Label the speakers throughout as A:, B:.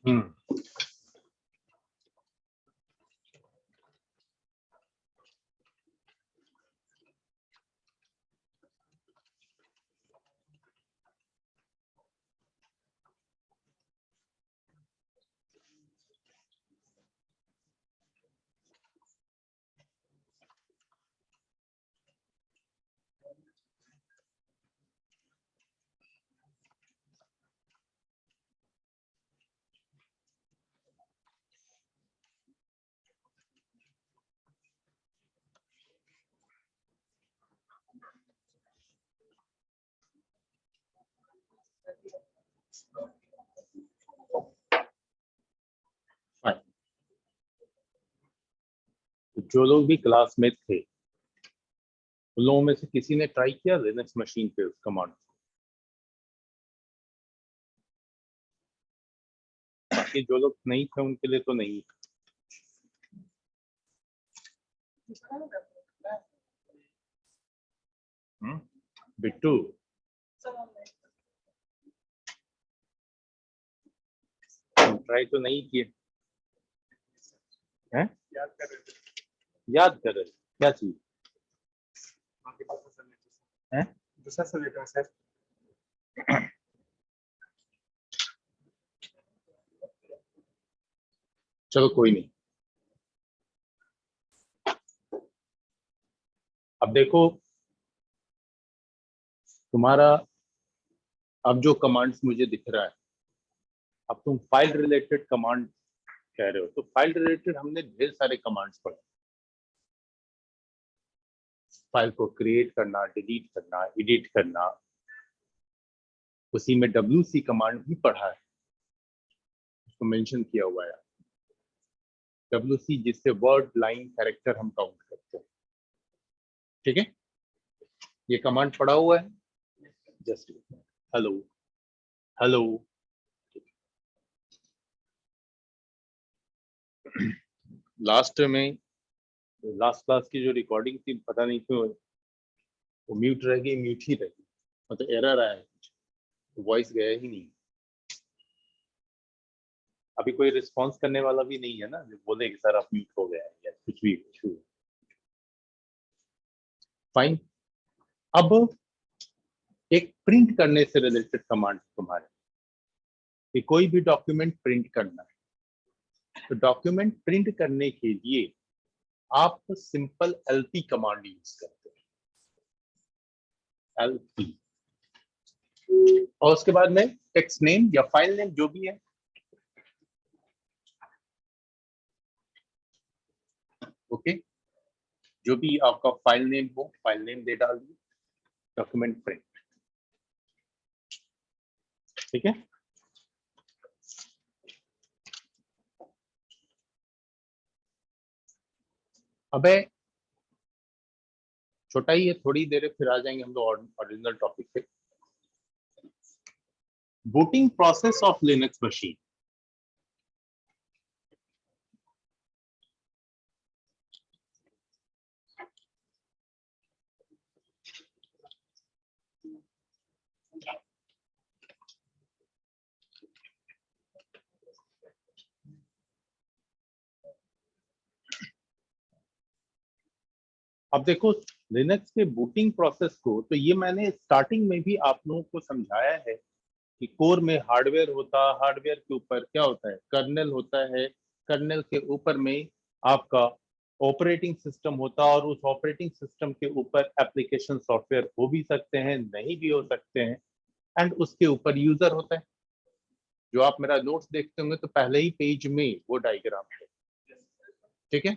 A: हम्म जो लोग भी क्लास में थे उन लोगों में से किसी ने ट्राई किया लिनक्स मशीन पे उस कमांड? बाकी जो लोग नहीं थे उनके लिए तो नहीं। बिट्टू ट्राई तो नहीं किए हैं? याद कर रहे क्या चीज है?
B: दूसरा सब्जेक्ट है सर।
A: चलो कोई नहीं। अब देखो तुम्हारा अब जो कमांड्स मुझे दिख रहा है, अब तुम फाइल रिलेटेड कमांड कह रहे हो, तो फाइल रिलेटेड हमने ढेर सारे कमांड्स पढ़े। फाइल को क्रिएट करना, डिलीट करना, एडिट करना, उसी में WC कमांड भी पढ़ा है, उसको मेंशन किया हुआ है। WC जिससे वर्ड, लाइन, कैरेक्टर हम काउंट करते हैं। ठीक है, ये कमांड पढ़ा हुआ है। Just hello hello. Last class की जो रिकॉर्डिंग थी, पता नहीं क्यों वो म्यूट रह गई, म्यूट ही रह गई, मतलब एरर आया, वॉइस गया ही नहीं। अभी कोई रिस्पॉन्स करने वाला भी नहीं है ना जो बोले कि सर आप म्यूट हो गया है या कुछ भी। फाइन। अब एक प्रिंट करने से रिलेटेड कमांड तुम्हारे कि कोई भी डॉक्यूमेंट प्रिंट करना है, तो डॉक्यूमेंट प्रिंट करने के लिए आप सिंपल LP कमांड यूज करते हैं, LP, और उसके बाद में टेक्स्ट नेम या फाइल नेम जो भी है, ओके, जो भी आपका फाइल नेम हो, फाइल नेम दे डाल दिए, डॉक्यूमेंट प्रिंट। ठीक है, अबे छोटा ही है, थोड़ी देर फिर आ जाएंगे हम लोग ओरिजिनल टॉपिक पे। Booting process of Linux machine. अब देखो लिनक्स के बूटिंग प्रोसेस को, तो ये मैंने स्टार्टिंग में भी आप लोगों को समझाया है कि कोर में हार्डवेयर होता है, हार्डवेयर के ऊपर क्या होता है, कर्नेल होता है, कर्नेल के ऊपर में आपका ऑपरेटिंग सिस्टम होता है, और उस ऑपरेटिंग सिस्टम के ऊपर एप्लीकेशन सॉफ्टवेयर हो भी सकते हैं, नहीं भी हो सकते हैं, एंड उसके ऊपर यूजर होता है। जो आप मेरा नोट्स देखते होंगे तो पहले ही पेज में वो डायग्राम है। ठीक है,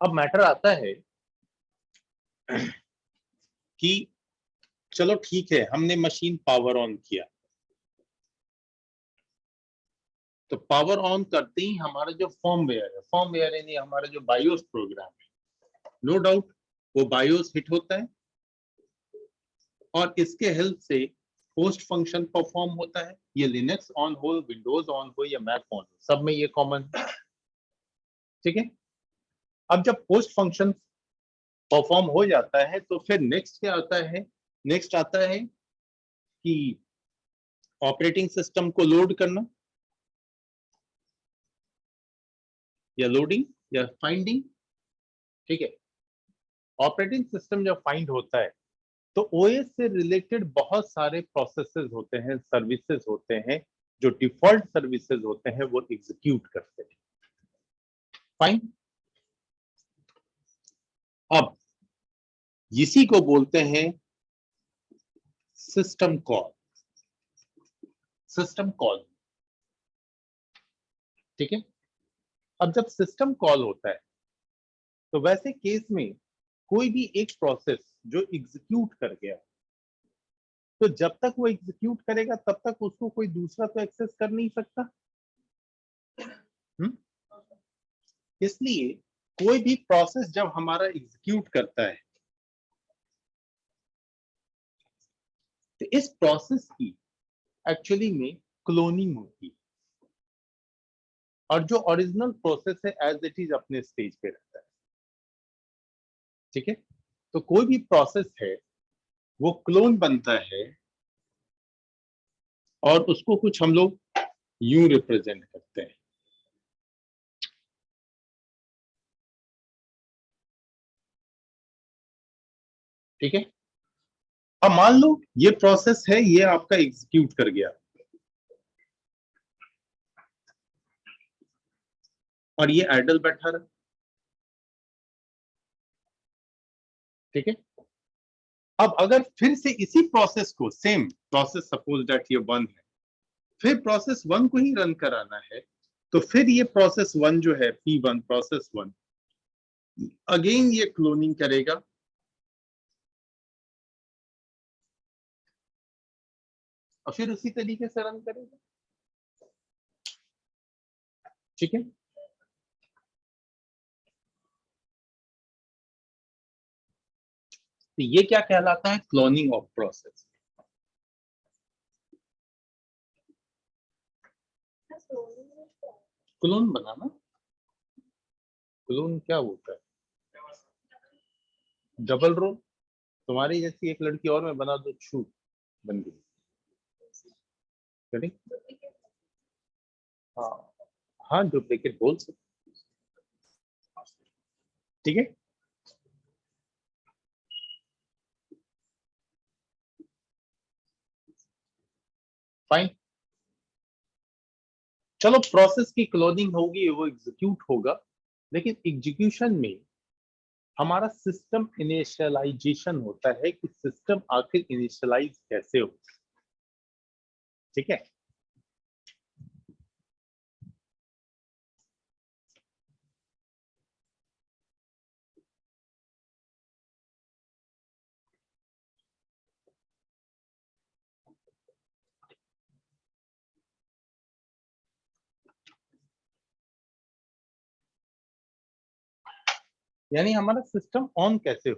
A: अब मैटर आता है कि चलो ठीक है, हमने मशीन पावर ऑन किया, तो पावर ऑन करते ही हमारा जो फॉर्मवेयर यानी हमारा जो बायोस प्रोग्राम है, नो डाउट वो बायोस हिट होता है, और इसके हेल्प से पोस्ट फंक्शन परफॉर्म होता है। ये लिनक्स ऑन हो, विंडोज ऑन हो या मैक ऑन हो, सब में ये कॉमन है। ठीक है, अब जब पोस्ट फंक्शन परफॉर्म हो जाता है तो फिर नेक्स्ट क्या आता है, नेक्स्ट आता है कि ऑपरेटिंग सिस्टम को लोड करना, या लोडिंग या फाइंडिंग, ठीक है। ऑपरेटिंग सिस्टम जब फाइंड होता है तो ओएस से रिलेटेड बहुत सारे प्रोसेसेस होते हैं, सर्विसेज होते हैं, जो डिफॉल्ट सर्विसेज होते हैं वो एग्जीक्यूट करते हैं। फाइन। अब इसी को बोलते हैं सिस्टम कॉल। सिस्टम कॉल, ठीक है। अब जब सिस्टम कॉल होता है तो वैसे केस में कोई भी एक प्रोसेस जो एग्जीक्यूट कर गया, तो जब तक वो एग्जीक्यूट करेगा तब तक उसको कोई दूसरा तो एक्सेस कर नहीं सकता। इसलिए कोई भी प्रोसेस जब हमारा एग्जीक्यूट करता है तो इस प्रोसेस की एक्चुअली में क्लोनिंग होती है, और जो ओरिजिनल प्रोसेस है एज इट इज अपने स्टेज पे रहता है, ठीक है। तो कोई भी प्रोसेस है वो क्लोन बनता है और उसको कुछ हम लोग यूं रिप्रेजेंट करते हैं, ठीक है। अब मान लो ये प्रोसेस है, ये आपका एग्जीक्यूट कर गया और ये आइडल बैठा रहा, ठीक है। अब अगर फिर से इसी प्रोसेस को, सेम प्रोसेस, सपोज दैट ये 1 है, फिर प्रोसेस 1 को ही रन कराना है, तो फिर ये प्रोसेस 1 जो है P1 प्रोसेस 1 अगेन ये क्लोनिंग करेगा, और फिर उसी तरीके से रन करेगा, ठीक है। तो ये क्या कहलाता है? Cloning of process. क्लोन बनाना, क्लोन क्या होता है? Double role. तुम्हारी जैसी एक लड़की और मैं बना दो, छू बन गई, हाँ हाँ, डुप्लीकेट बोल सकते, ठीक है। फाइन। चलो, प्रोसेस की क्लोनिंग होगी, वो एग्जीक्यूट होगा, लेकिन एग्जीक्यूशन में हमारा सिस्टम इनिशियलाइजेशन होता है कि सिस्टम आखिर इनिशियलाइज कैसे हो, ठीक है। यानी हमारा सिस्टम ऑन कैसे हो,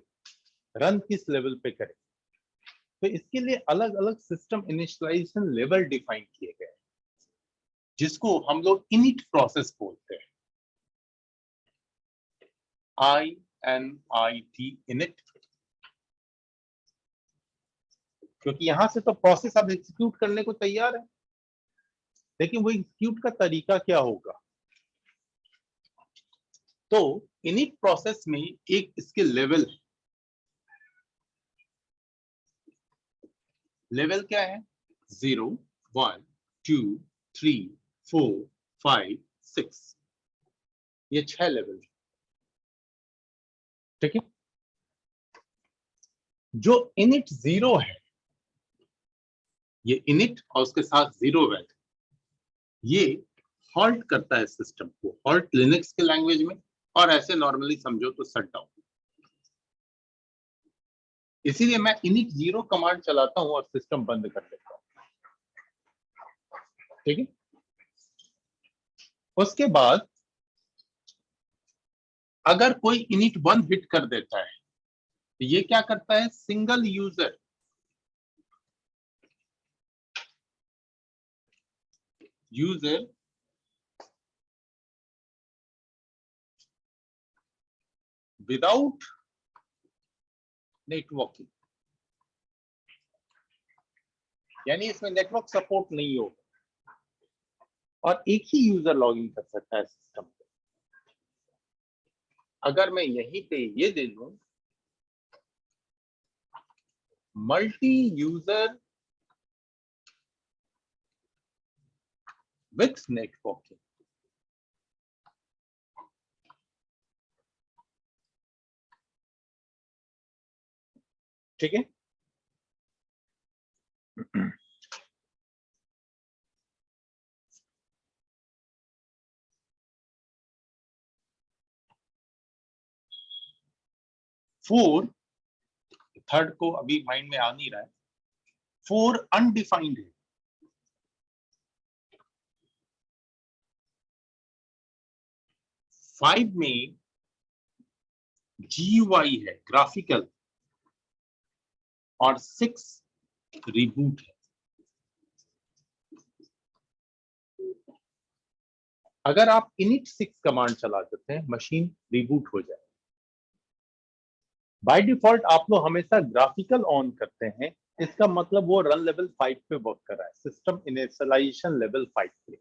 A: रन किस लेवल पे करे, तो इसके लिए अलग अलग सिस्टम इनिशियलाइजेशन लेवल डिफाइन किए गए, जिसको हम लोग इनिट प्रोसेस बोलते हैं। INIT, init. क्योंकि यहां से तो प्रोसेस अब एग्जीक्यूट करने को तैयार है, लेकिन वो एग्जीक्यूट का तरीका क्या होगा। तो इनिट प्रोसेस में एक इसके लेवल है। लेवल क्या है? 0, 1, 2, 3, 4, 5, 6, ये 6 लेवल, ठीक है। जो इनिट 0 है, ये इनिट और उसके साथ 0 वैल्यू, ये हॉल्ट करता है सिस्टम को, हॉल्ट लिनक्स के लैंग्वेज में, और ऐसे नॉर्मली समझो तो शट डाउन। इसीलिए मैं इनिट 0 कमांड चलाता हूं और सिस्टम बंद कर देता हूं, ठीक है। उसके बाद अगर कोई इनिट 1 हिट कर देता है तो ये क्या करता है? सिंगल यूजर विदाउट नेटवर्किंग, यानी इसमें नेटवर्क सपोर्ट नहीं होगा, और एक ही यूजर लॉगिन कर सकता है सिस्टम पे, अगर मैं यहीं पे ये दे दूं मल्टी यूजर विथ नेटवर्किंग, ठीक है। फोर, थर्ड को अभी माइंड में आ नहीं रहा है, फोर अनडिफाइंड है। फाइव में GUI है, ग्राफिकल, और सिक्स रिबूट है। अगर आप init 6 कमांड चला देते हैं मशीन रिबूट हो जाए। बाय डिफॉल्ट आप लोग हमेशा ग्राफिकल ऑन करते हैं, इसका मतलब वो रन लेवल 5 पे वर्क कर रहा है, सिस्टम इनिशियलाइजेशन लेवल 5 पे,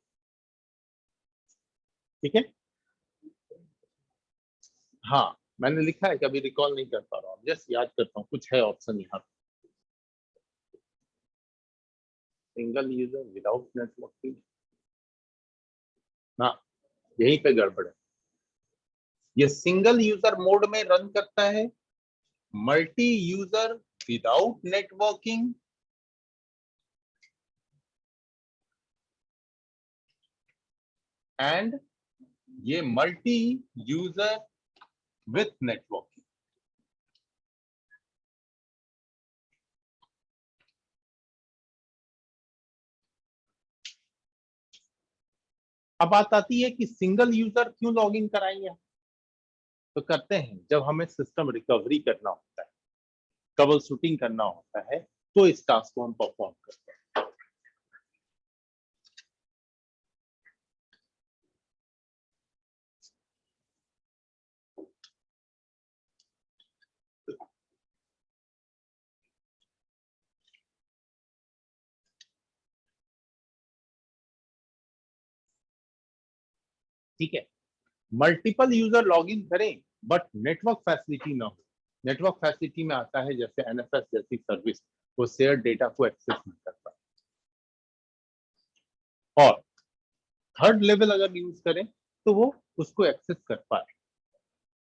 A: ठीक है। हाँ मैंने लिखा है, कभी रिकॉल नहीं कर पा रहा हूँ, जस्ट याद करता हूँ, कुछ है ऑप्शन यहाँ, सिंगल यूजर विदाउट नेटवर्किंग, ना यहीं पे गड़बड़ है। ये सिंगल यूजर मोड में रन करता है, multi user without networking, and ये मल्टी यूजर विथ नेटवर्किंग। अब बात आती है कि सिंगल यूजर क्यों लॉगिन कराएंगे, तो करते हैं जब हमें सिस्टम रिकवरी करना होता है, ट्रबल शूटिंग करना होता है, तो इस टास्क को हम परफॉर्म करते हैं। ठीक है, मल्टीपल यूजर लॉगिन करें बट नेटवर्क फैसिलिटी ना हो। नेटवर्क फैसिलिटी में आता है जैसे NFS जैसी सर्विस, वो शेयर डेटा को एक्सेस नहीं कर पाए। और थर्ड लेवल अगर यूज करें तो वो उसको एक्सेस कर पाए।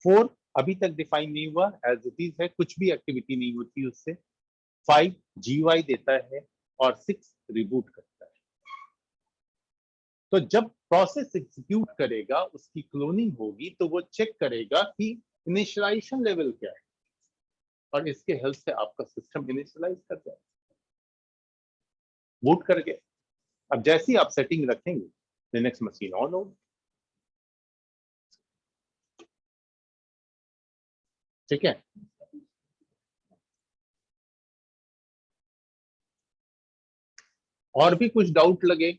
A: फोर अभी तक डिफाइन नहीं हुआ, एज इट इज है, कुछ भी एक्टिविटी नहीं होती उससे। फाइव GUI देता है, और सिक्स रिबूट करता है। तो जब प्रोसेस एग्जीक्यूट करेगा, उसकी क्लोनिंग होगी, तो वो चेक करेगा कि इनिशियलाइजेशन लेवल क्या है, और इसके हेल्प से आपका सिस्टम इनिशियलाइज कर जाए, बूट करके। अब जैसी आप सेटिंग रखेंगे लिनक्स मशीन ऑन होगी, ठीक है। और भी कुछ डाउट लगे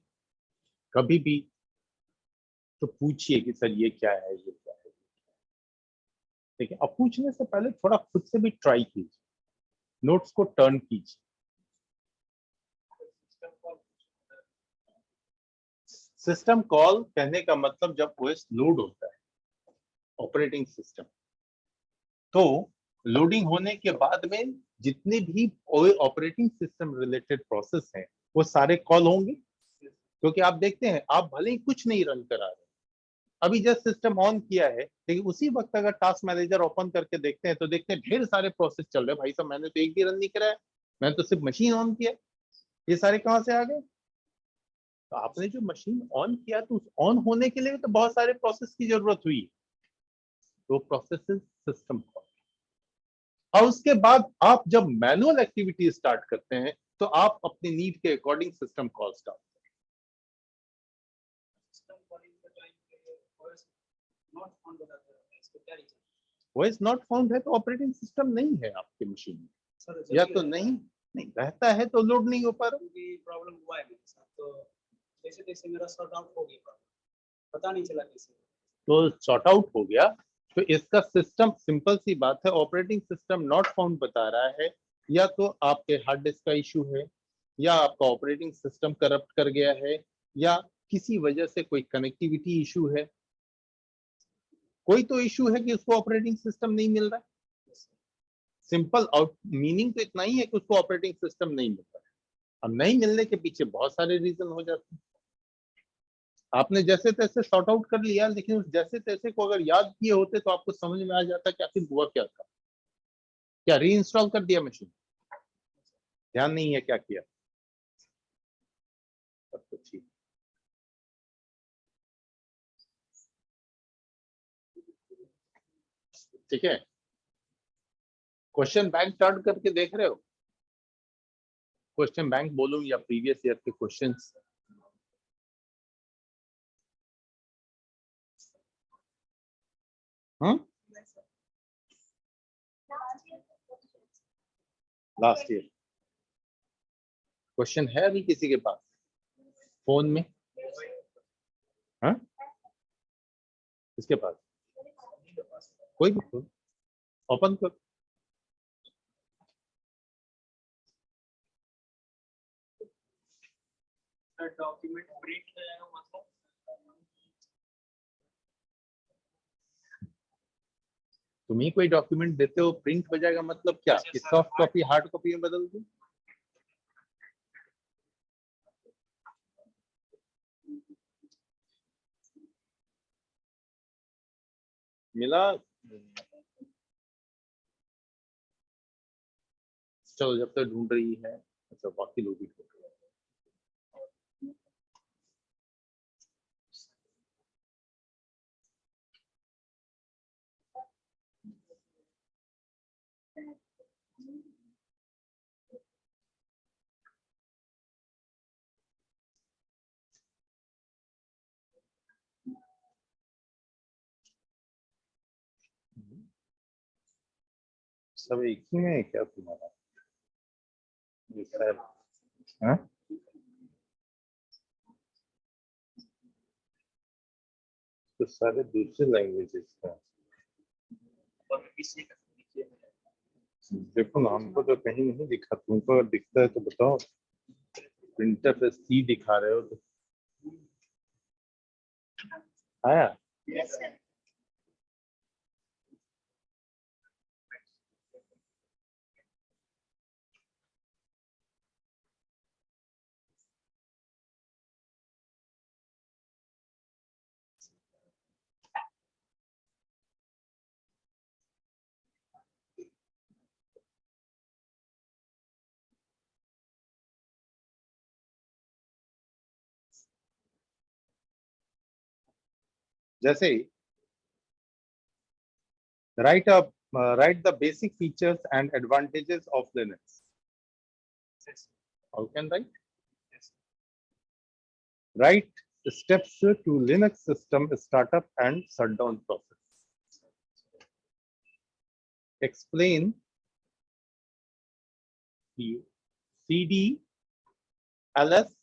A: कभी भी तो पूछिए कि सर ये क्या है, ये क्या है, ठीक है। अब पूछने से पहले थोड़ा खुद से भी ट्राई कीजिए, नोट्स को टर्न कीजिए। सिस्टम कॉल कहने का मतलब जब OS लोड होता है, ऑपरेटिंग सिस्टम, तो लोडिंग होने के बाद में जितने भी ऑपरेटिंग सिस्टम रिलेटेड प्रोसेस हैं वो सारे कॉल होंगे। क्योंकि आप देखते हैं, आप भले ही कुछ नहीं रन करा रहे, अभी जस्ट सिस्टम ऑन किया है, लेकिन उसी वक्त अगर टास्क मैनेजर ओपन करके देखते हैं तो देखते हैं ढेर सारे प्रोसेस चल रहे हैं। भाई साहब मैंने तो एक भी रन नहीं कराया, मैंने तो सिर्फ मशीन ऑन किया, ये सारे कहाँ से आ गए? तो आपने जो मशीन ऑन किया तो उस ऑन होने के लिए तो बहुत सारे प्रोसेस की जरूरत हुई, तो प्रोसेस सिस्टम कॉल। और उसके बाद आप जब मैनुअल एक्टिविटी स्टार्ट करते हैं तो आप अपनी नीड के according system call start. Voice not found है तो ऑपरेटिंग सिस्टम नहीं है आपके मशीन में, या तो नहीं नहीं रहता है तो लोड नहीं हो पा रहा।
B: प्रॉब्लम हुआ है मेरे साथ, तो जैसे जैसे मेरा सॉर्ट आउट हो गया, पता नहीं चला कैसे,
A: तो सॉर्ट आउट हो गया, तो इसका सिस्टम, सिंपल सी बात है, ऑपरेटिंग सिस्टम नॉट फाउंड बता रहा है, या तो आपके हार्ड डिस्क का इशू है, या आपका ऑपरेटिंग सिस्टम करप्ट कर गया है, या किसी वजह से कोई कनेक्टिविटी इशू है। कोई तो इश्यू है कि उसको ऑपरेटिंग सिस्टम नहीं मिल रहा है। सिंपल आउट मीनिंग तो इतना ही है कि उसको ऑपरेटिंग सिस्टम नहीं मिल रहा है। अब नहीं मिलने के पीछे बहुत सारे रीजन हो जाते हैं। आपने जैसे तैसे सॉर्ट आउट कर लिया, लेकिन उस जैसे तैसे को अगर याद किए होते तो आपको समझ में आ जाता कि आखिर हुआ क्या था। क्या री इंस्टॉल कर दिया मशीन? ध्यान नहीं है क्या किया? सब तो ठीक। ठीक है, क्वेश्चन बैंक टर्न करके देख रहे हो? क्वेश्चन बैंक बोलूं या प्रीवियस ईयर के क्वेश्चंस? लास्ट ईयर क्वेश्चन है अभी किसी के पास फोन में? हाँ, किसके पास? कोई भी ओपन कर।
B: डॉक्यूमेंट प्रिंट करेगा मतलब
A: तुम ही कोई डॉक्यूमेंट देते हो, प्रिंट हो जाएगा मतलब क्या कि सॉफ्ट कॉपी हार्ड कॉपी में बदल दो? मिला? चलो जब तक ढूंढ रही है, अच्छा बाकी लोग भी ढूंढ रहे हैं। सब एक ही में है क्या तुम्हारा? ये शायद, हाँ? तो सारे दूसरे लैंग्वेजेस का। देखो ना, हमको तो कहीं नहीं दिखा, तुमको अगर दिखता है तो बताओ। प्रिंटर पे सी दिखा रहे हो तो आया? जैसे ही write the basic features and advantages of Linux. How can write? Write steps to Linux system startup and shutdown process. Explain CD, LS,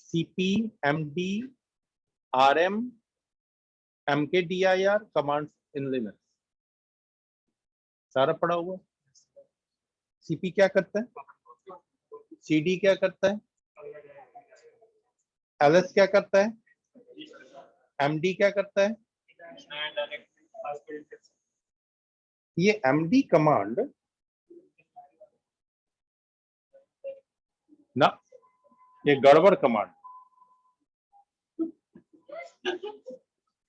A: CP, MD, RM, MKDIR commands in Linux. सारा पढ़ा हुआ। CP क्या करता है? CD क्या करता है? LS क्या करता है? MD क्या करता है? ये MD कमांड ना, ये गड़बड़ कमांड।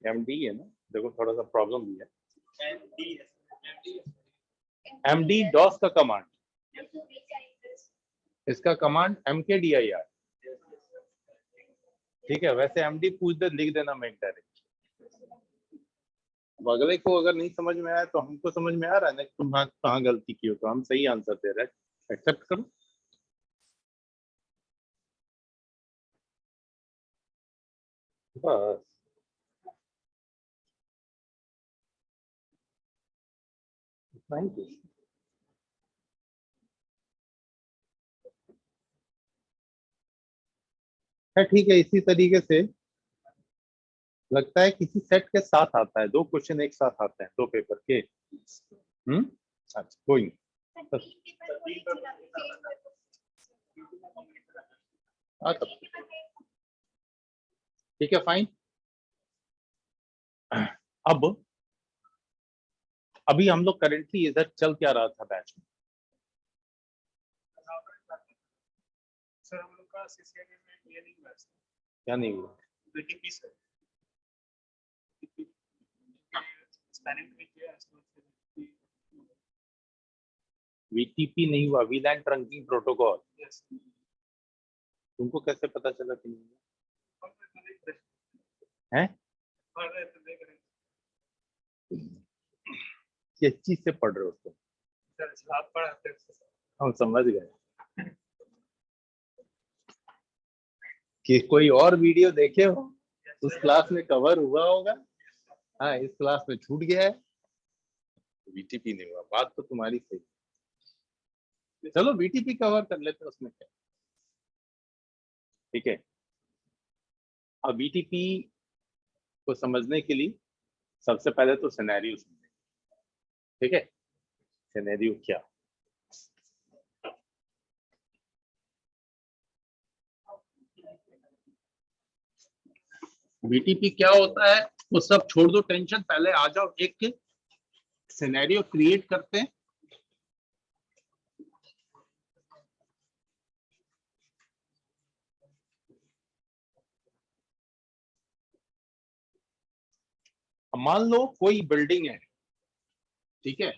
A: MD है ना, देखो थोड़ा सा प्रॉब्लम भी है। MD डॉस का कमांड, इसका कमांड MKDIR। ठीक है, वैसे MD पूछ दे लिख देना मैं डायरेक्ट। अगले को अगर नहीं समझ में आया तो हमको समझ में आ रहा है ना तुम कहाँ गलती की हो, तो हम सही आंसर दे रहे हैं, एक्सेप्ट करो। बस इतना ही कुछ है। ठीक है, इसी तरीके से लगता है किसी सेट के साथ आता है, दो क्वेश्चन एक साथ आते हैं दो पेपर के। अच्छा कोई नहीं, बस ठीक है, फाइन। अब अभी हम लोग करेंटली इधर चल क्या रहा था बैच में?
B: सर हम लोग का सीसीआई में ये नहीं हुआ सर,
A: क्या नहीं हुआ?
B: बीटीपी सर, स्पैनिंग ट्री किया
A: वीटीपी नहीं हुआ, वीलैन ट्रंकिंग प्रोटोकॉल।
B: यस,
A: तुमको कैसे पता चला कि नहीं हुआ?
B: हम तो नहीं कर
A: हैं?
B: पढ़ रहे थे, देख रहे थे
A: किस चीज से पढ़ रहे हो तुम?
B: सर, आप पढ़ाते थे सर।
A: हम समझ गए कि कोई और वीडियो देखे हो उस क्लास में कवर हुआ होगा। हाँ, इस क्लास में छूट गया है, वीटीपी नहीं हुआ। बात तो तुम्हारी सही। चलो वीटीपी कवर कर लेते हैं, उसमें क्या। ठीक है, अब वीटीपी को समझने के लिए सबसे पहले तो सिनेरियो समझेंगे। ठीक है, सिनेरियो क्या? बीटीपी क्या होता है वो सब छोड़ दो, टेंशन। पहले आ जाओ, एक सिनेरियो क्रिएट करते हैं। मान लो कोई बिल्डिंग है, ठीक है,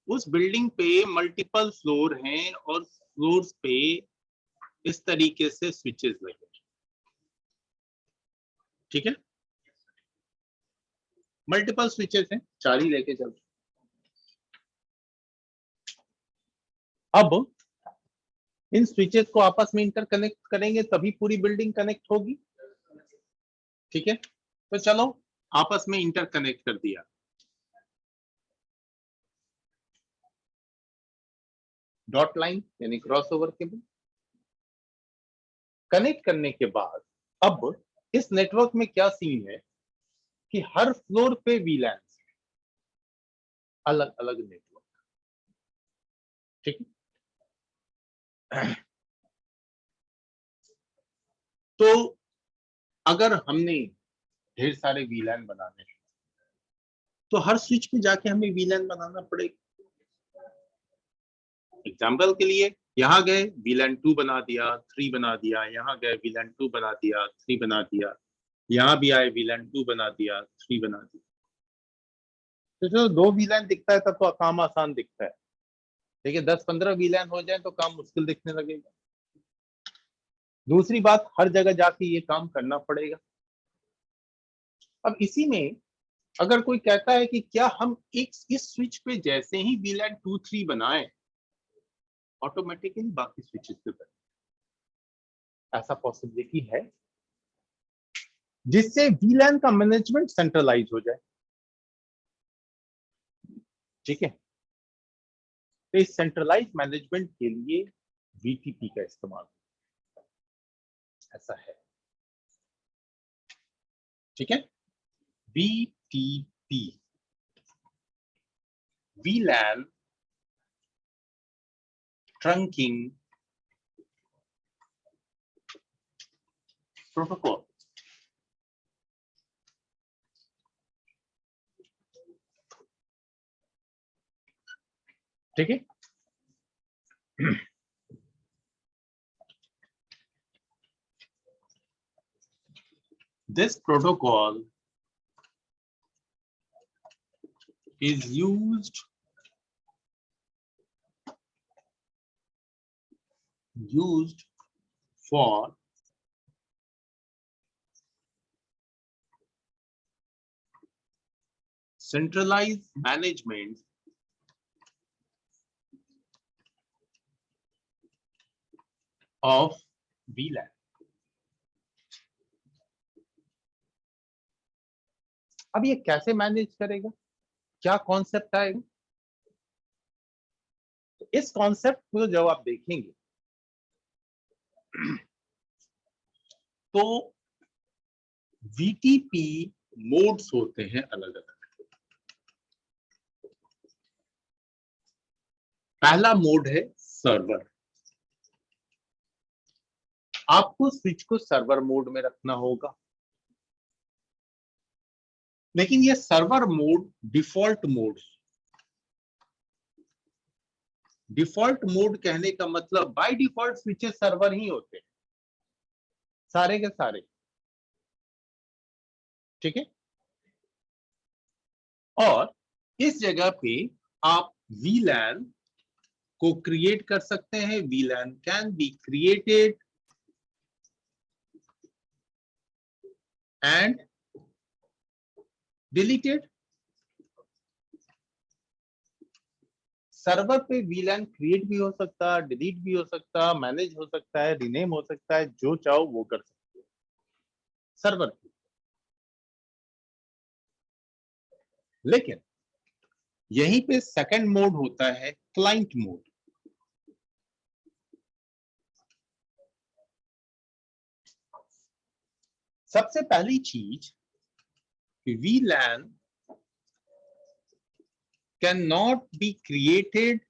A: उस बिल्डिंग पे मल्टीपल फ्लोर हैं और फ्लोर्स पे इस तरीके से स्विचेस लगे। ठीक है, मल्टीपल स्विचेस हैं, 4 ही लेके चलते। अब इन स्विचेस को आपस में इंटरकनेक्ट करेंगे तभी पूरी बिल्डिंग कनेक्ट होगी। ठीक है, तो चलो आपस में इंटरकनेक्ट कर दिया। डॉट लाइन यानी क्रॉस ओवर केबल कनेक्ट करने के बाद अब इस नेटवर्क में क्या सीन है कि हर फ्लोर पे वीलैन, अलग अलग नेटवर्क। ठीक है, तो अगर हमने ढेर सारे वीलैन बनाने हैं तो हर स्विच पे जाके हमें वीलैन बनाना पड़ेगा। एग्जाम्पल के लिए यहाँ गए वीलैन 2 बना दिया, 3 बना दिया, यहाँ गए वीलैन 2 बना दिया, 3 बना दिया, यहाँ भी आए वीलैन 2 बना दिया, 3 बना दिया। तो जो 2 वीलैन दिखता है तब तो काम आसान दिखता है, देखिए 10-15 वीलैन हो जाए तो काम मुश्किल दिखने लगेगा। दूसरी बात, हर जगह जाके ये काम करना पड़ेगा। अब इसी में अगर कोई कहता है कि क्या हम एक इस स्विच पे जैसे ही वीलैन 2, 3 बनाए ऑटोमेटिकली बाकी स्विचेस पे बने, ऐसा पॉसिबिलिटी है जिससे वीलैन का मैनेजमेंट सेंट्रलाइज हो जाए। ठीक है, तो इस सेंट्रलाइज मैनेजमेंट के लिए वीटीपी का इस्तेमाल ऐसा है। ठीक है, वीटीपी, वीलैन ट्रंकिंग प्रोटोकॉल। ठीक है, this protocol is used for centralized management of VLAN। अब ये कैसे मैनेज करेगा, क्या कॉन्सेप्ट आएगा? तो इस कॉन्सेप्ट को जब आप देखेंगे तो वीटीपी मोड्स होते हैं अलग अलग। पहला मोड है सर्वर। आपको स्विच को सर्वर मोड में रखना होगा। लेकिन ये server mode default mode, default mode कहने का मतलब बाय डिफॉल्ट स्विचेस सर्वर ही होते हैं सारे के सारे, ठीक है। और इस जगह पे आप VLAN को क्रिएट कर सकते हैं। VLAN can be created and deleted. Server पे VLAN क्रिएट भी हो सकता है, डिलीट भी हो सकता है, मैनेज हो सकता है, रीनेम हो सकता है, जो चाहो वो कर सकते हो सर्वर पे। लेकिन यहीं पे सेकंड मोड होता है क्लाइंट मोड। सबसे पहली चीज कि VLAN can not be created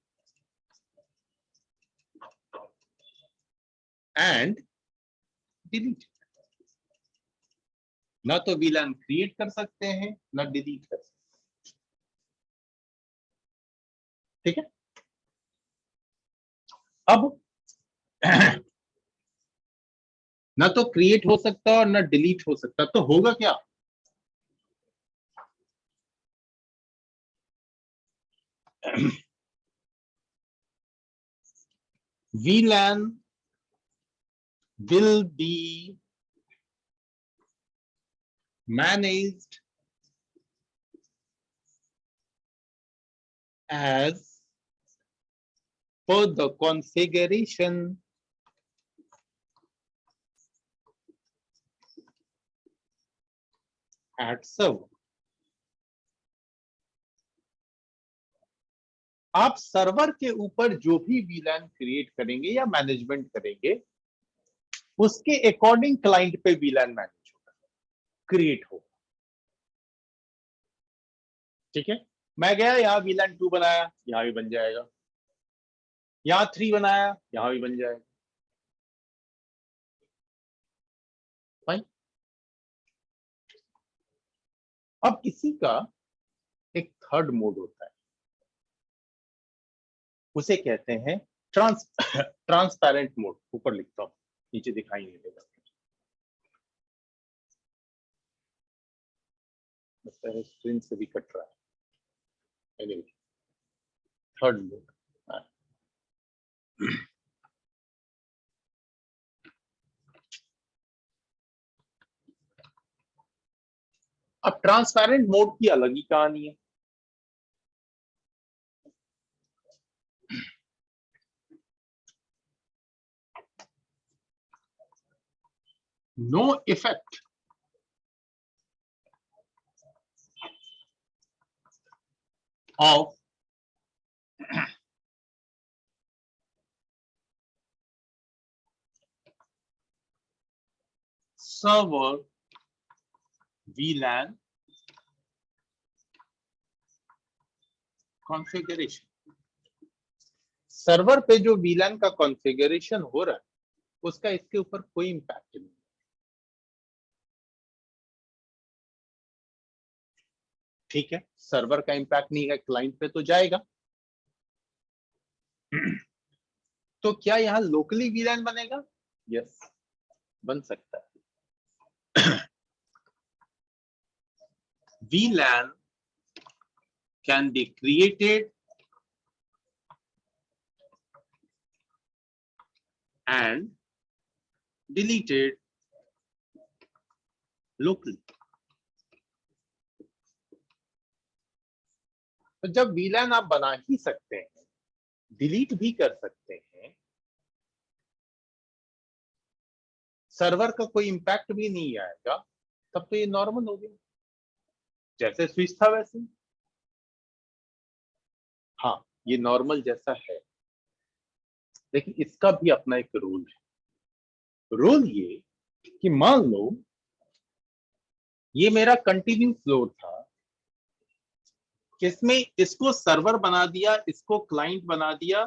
A: and delete. ना तो VLAN क्रिएट कर सकते हैं ना डिलीट कर सकते हैं, ठीक है। अब ना तो क्रिएट हो सकता और ना डिलीट हो सकता, तो होगा क्या? VLAN will be managed as per the configuration at server। आप सर्वर के ऊपर जो भी VLAN क्रिएट करेंगे या मैनेजमेंट करेंगे उसके अकॉर्डिंग क्लाइंट पे VLAN मैनेज होगा, क्रिएट होगा, ठीक है। मैं गया यहाँ VLAN 2 बनाया, यहां भी बन जाएगा, यहां 3 बनाया, यहां भी बन जाएगा, फाइन। अब इसी का एक थर्ड मोड होता है, उसे कहते हैं ट्रांसपेरेंट मोड। ऊपर लिखता हूं, नीचे दिखाई नहीं देगा, स्क्रीन से भी कट रहा है। anyway, third mode. अब ट्रांसपेरेंट मोड की अलग ही कहानी है। No effect of server VLAN configuration। Server पे जो VLAN का कॉन्फ़िगरेशन हो रहा है उसका इसके ऊपर कोई इंपैक्ट नहीं, ठीक है। सर्वर का इंपैक्ट नहीं है, क्लाइंट पे तो जाएगा। तो क्या यहां लोकली VLAN बनेगा? यस, बन सकता है। VLAN can be created and deleted locally। तो जब VLAN आप बना ही सकते हैं, डिलीट भी कर सकते हैं, सर्वर का कोई इंपैक्ट भी नहीं आएगा, तब तो ये नॉर्मल हो गया, जैसे स्विच था वैसे। हाँ, ये नॉर्मल जैसा है, लेकिन इसका भी अपना एक रूल है। रूल ये कि मान लो ये मेरा कंटिन्यू फ्लो था, इसमें इसको सर्वर बना दिया, इसको क्लाइंट बना दिया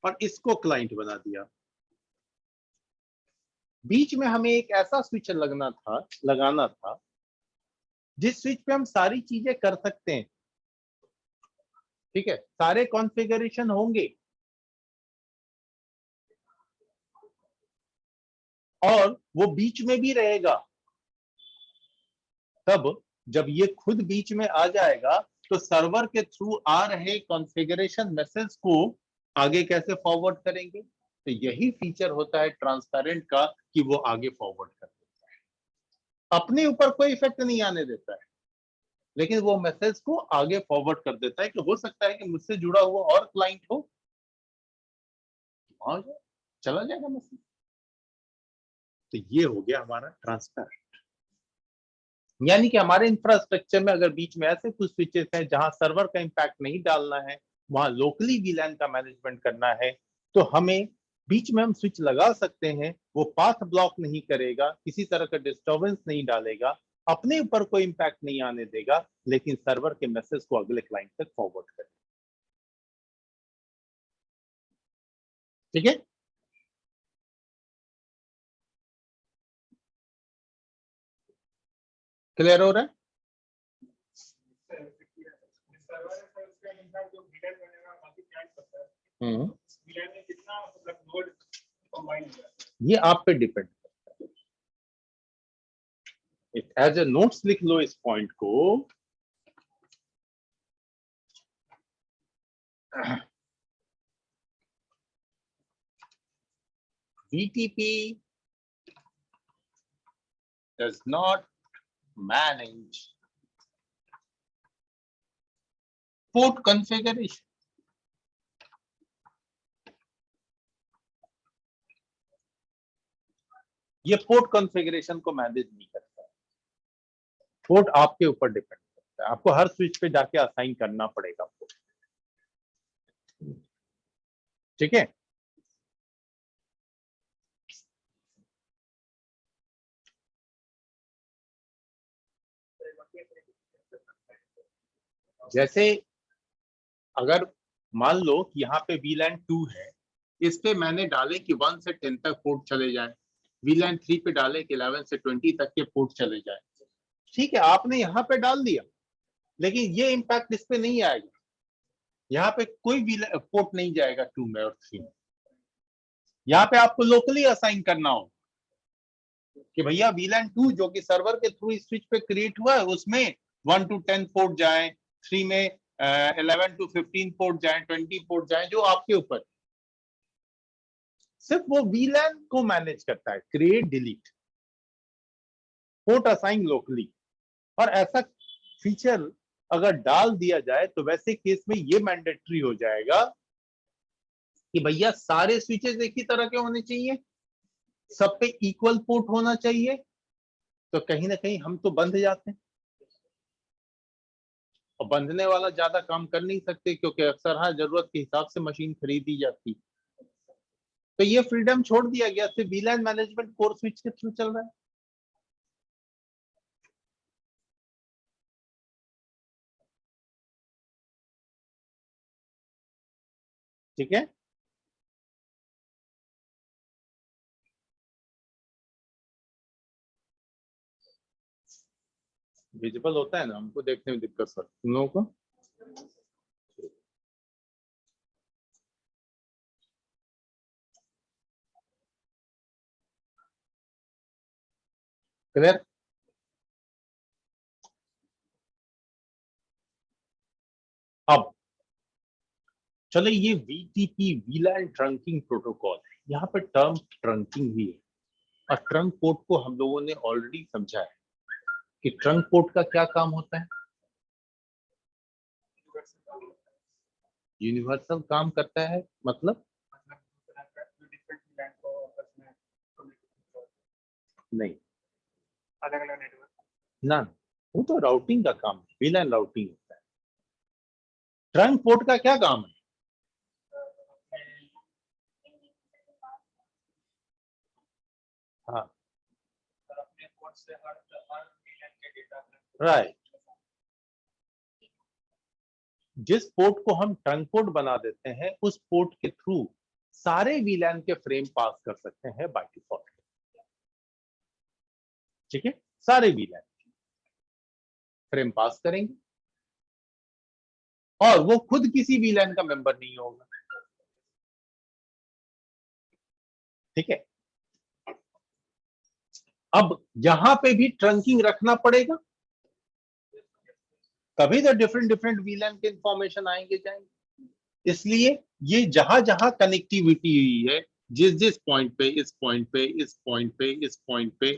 A: और इसको क्लाइंट बना दिया। बीच में हमें एक ऐसा स्विच लगाना था जिस स्विच पे हम सारी चीजें कर सकते हैं, ठीक है, सारे कॉन्फ़िगरेशन होंगे और वो बीच में भी रहेगा, तब जब ये खुद बीच में आ जाएगा तो सर्वर के थ्रू आ रहे कॉन्फ़िगरेशन मैसेज को आगे कैसे फॉरवर्ड करेंगे। तो यही फीचर होता है ट्रांसपेरेंट का कि वो आगे फॉरवर्ड कर देता है, अपने ऊपर कोई इफेक्ट नहीं आने देता है, लेकिन वो मैसेज को आगे फॉरवर्ड कर देता है कि हो सकता है कि मुझसे जुड़ा हुआ और क्लाइंट हो, वहां चला जाएगा मैसेज। तो ये हो गया हमारा ट्रांसपेरेंट। यानी कि हमारे इंफ्रास्ट्रक्चर में अगर बीच में ऐसे कुछ स्विचेस हैं जहां सर्वर का इंपैक्ट नहीं डालना है, वहां लोकली वीलैन का मैनेजमेंट करना है, तो हमें बीच में हम स्विच लगा सकते हैं, वो पाथ ब्लॉक नहीं करेगा, किसी तरह का डिस्टर्बेंस नहीं डालेगा, अपने ऊपर कोई इंपैक्ट नहीं आने देगा, लेकिन सर्वर के मैसेज को अगले क्लाइंट तक फॉरवर्ड करेगा। ठीक है, क्लियर हो रहा है? ये आप पे डिपेंड करता है। एज ए नोट्स लिख लो इस पॉइंट को। BTP does not manage port configuration. ये पोर्ट कॉन्फ़िगरेशन को मैनेज नहीं करता है, पोर्ट आपके ऊपर डिपेंड करता है, आपको हर स्विच पे जाके असाइन करना पड़ेगा पोर्ट। ठीक है, जैसे अगर मान लो कि यहाँ पे VLAN 2 है, इस पे मैंने डाले कि 1 से 10 तक पोर्ट चले जाए, VLAN 3 पे डाले कि 11 से 20 तक के पोर्ट चले जाए। ठीक है, आपने यहाँ पे डाल दिया, लेकिन ये इंपैक्ट इस पे नहीं आएगा, यहाँ पे कोई भी पोर्ट नहीं जाएगा 2 में और 3 में। यहाँ पे आपको लोकली असाइन करना हो कि भैया VLAN 2 जो कि सर्वर के थ्रू इस स्विच पे क्रिएट हुआ है, उसमें 1 to 10 पोर्ट जाए, 3 में 11 to 15 पोर्ट जाए, 20 पोर्ट जाए, जो आपके ऊपर। सिर्फ वो VLAN को मैनेज करता है, create delete, port assign locally. और ऐसा फीचर अगर डाल दिया जाए तो वैसे केस में ये मैंडेटरी हो जाएगा कि भैया सारे स्विचेस एक ही तरह के होने चाहिए, सब पे इक्वल पोर्ट होना चाहिए। तो कहीं ना कहीं हम तो बंध जाते हैं, और बंधने वाला ज्यादा काम कर नहीं सकते, क्योंकि अक्सर हाँ जरूरत के हिसाब से मशीन खरीदी जाती। तो ये फ्रीडम छोड़ दिया गया, सिर्फ VLAN मैनेजमेंट कोर स्विच के थ्रू चल रहा है। ठीक है, विजिबल होता है ना, हमको देखने में दिक्कत सर तुम लोगों को। क्लियर? अब चलो, ये VTP VLAN ट्रंकिंग प्रोटोकॉल है, यहाँ पे टर्म ट्रंकिंग भी है, और ट्रंक पोर्ट को हम लोगों ने ऑलरेडी समझा है कि ट्रंक पोर्ट का क्या काम होता है। यूनिवर्सल काम करता है, मतलब नहीं,
B: अलग अलग नेटवर्क
A: ना, वो तो राउटिंग का काम है, VLAN राउटिंग होता है। ट्रंक पोर्ट का क्या काम है? हाँ,
B: अपने पोर्ट से हर VLAN के डेटा
A: राइट। जिस पोर्ट को हम ट्रंक पोर्ट बना देते हैं, उस पोर्ट के थ्रू सारे VLAN के फ्रेम पास कर सकते हैं बाय डिफॉल्ट। ठीक है, सारे VLAN। फ्रेम पास करेंगे और वो खुद किसी VLAN का मेंबर नहीं होगा। ठीक है, अब यहां पे भी ट्रंकिंग रखना पड़ेगा, तभी तो डिफरेंट डिफरेंट VLAN के इंफॉर्मेशन आएंगे जाएंगे। इसलिए ये जहां जहां कनेक्टिविटी हुई है, जिस जिस पॉइंट पे, इस पॉइंट पे, इस पॉइंट पे, इस पॉइंट पे,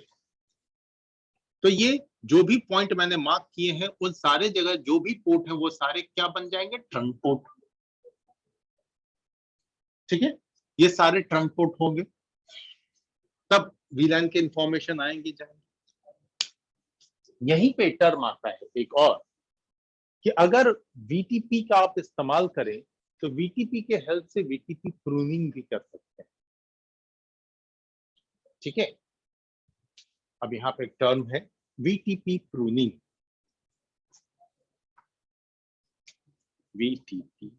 A: तो ये जो भी पॉइंट मैंने मार्क किए हैं उन सारे जगह जो भी पोर्ट है वो सारे क्या बन जाएंगे, ट्रंक पोर्ट। ठीक है, ये सारे ट्रंक पोर्ट होंगे, तब VLAN के इंफॉर्मेशन आएंगे जाएंगे। यहीं पे टर्म आता है एक और कि अगर VTP का आप इस्तेमाल करें तो VTP के हेल्प से VTP प्रूनिंग भी कर सकते हैं। ठीक है, अब यहां पे एक टर्म है VTP प्रूनिंग। VTP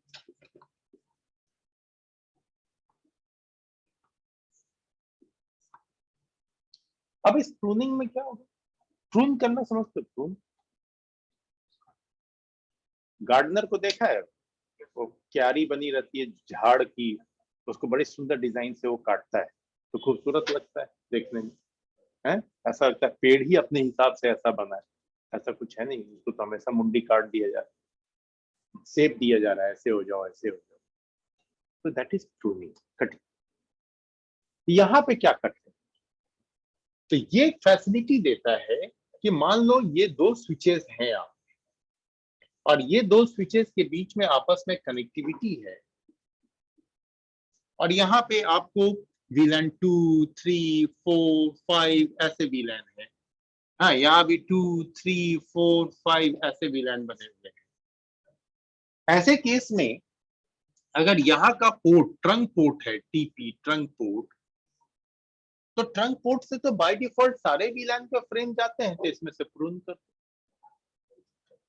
A: अब इस प्रूनिंग में क्या होगा, प्रून करना समझते, प्रून गार्डनर को देखा है, वो क्यारी बनी रहती है झाड़ की, उसको बड़ी सुंदर डिजाइन से वो काटता है तो खूबसूरत लगता है देखने में, है ऐसा लगता है पेड़ ही अपने हिसाब से ऐसा बना है। ऐसा कुछ है नहीं, उसको तो हमेशा मुंडी काट दिया जा रहा है, शेप दिया जा रहा है, ऐसे हो जाओ ऐसे हो जाओ, तो दैट इज प्रूनिंग, कटिंग। यहाँ पे क्या करते हैं, तो ये फैसिलिटी देता है कि मान लो ये दो स्विचेस हैं आप, और ये दो स्विचेस के बीच में आपस में कनेक्टिविटी है, और यहाँ पे आपको VLAN 2, 3, 4, 5 ऐसे VLAN है। हाँ, यहाँ भी 2, 3, 4, 5 ऐसे VLAN बने हुए हैं। ऐसे केस में अगर यहाँ का पोर्ट ट्रंक पोर्ट है, TP ट्रंक पोर्ट, तो ट्रंक पोर्ट से तो बाय डिफॉल्ट सारे VLAN के फ्रेम जाते हैं, तो इसमें से प्रून कर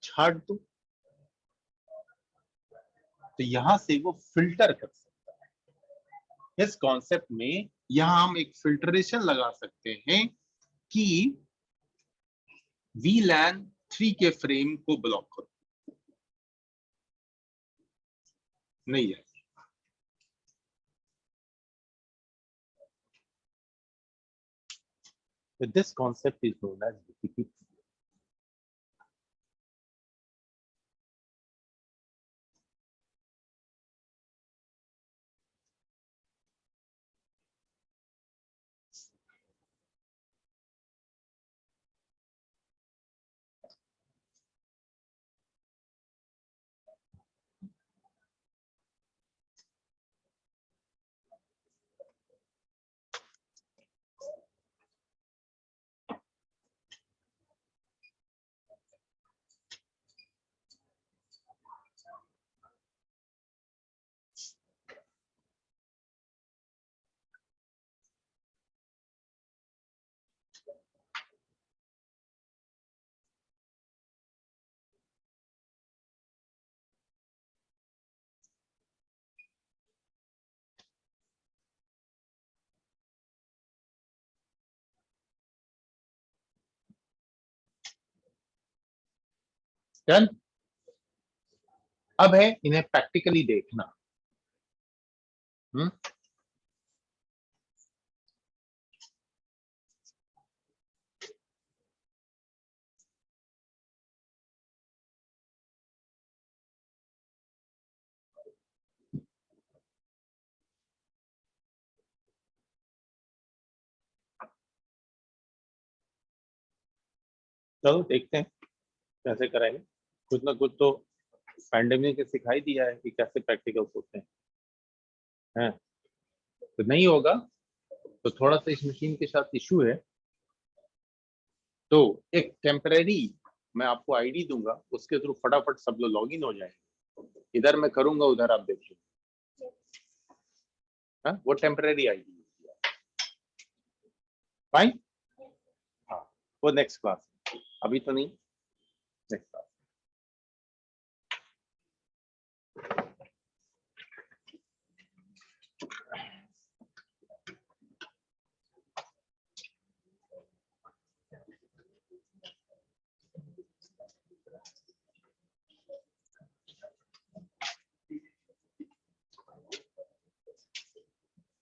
A: छाट दो, तो यहां से वो फिल्टर कर सकता है। इस कॉन्सेप्ट में यहां हम एक फिल्टरेशन लगा सकते हैं कि VLAN 3 के फ्रेम को ब्लॉक करो, नहीं है। So this concept is known as VTP. Done? अब है इन्हें प्रैक्टिकली देखना। चलो देखते हैं कैसे कराएंगे, कुछ ना कुछ तो पैंडेमिक ने सिखाई दिया है कि कैसे प्रैक्टिकल्स होते हैं। तो नहीं होगा तो थोड़ा सा इस मशीन के साथ इशू है, तो एक टेम्परेरी मैं आपको आईडी दूंगा, उसके थ्रू फटाफट सब लोग लॉगिन हो जाएंगे। इधर मैं करूंगा, उधर आप देखिए। वो टेम्परेरी आईडी फाइन। हाँ, वो नेक्स्ट क्लास, अभी तो नहीं, नेक्स्ट क्लास।